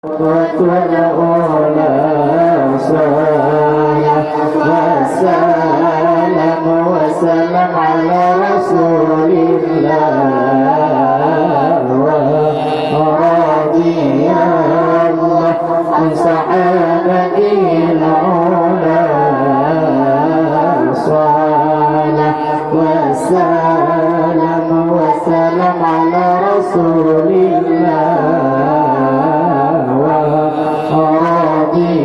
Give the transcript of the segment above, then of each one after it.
والأولى صلاة وسلام وسلام على رسول الله ورضي الله عن صحابته العلى صلاة وسلام وسلام على رسول الله ورضي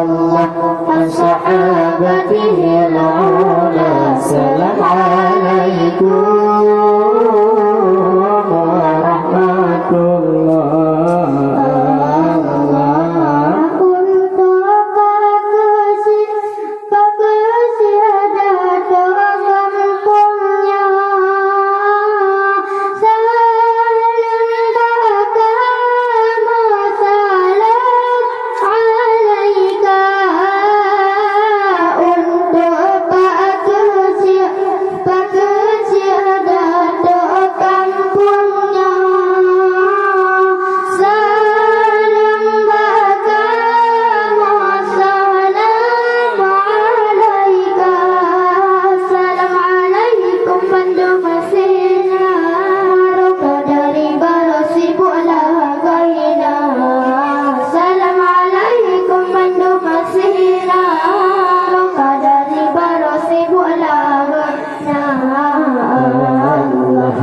الله عن صحابته العلى سلام عليكم ورحمة الله.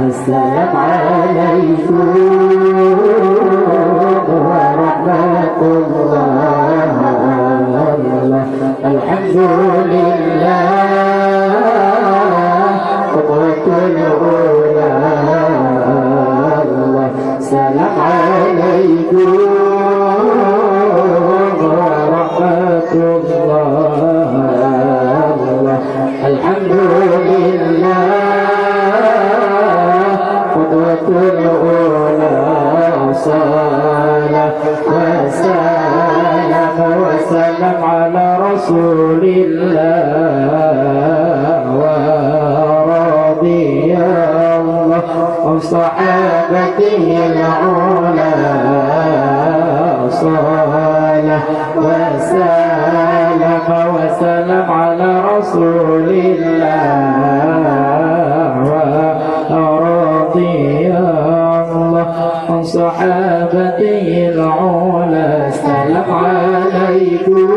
السلام عليكم ورحمة الله. الحمد لله قدوة الأولى. السلام عليكم ورحمة الله. الحمد لله الأولى صلاة وسلام وسلام على رسول الله ورضي الله عن صحابته العلى صلاة وسلام وسلام على رسول الله ورضي الله عن صحابته العلى. السلام عليكم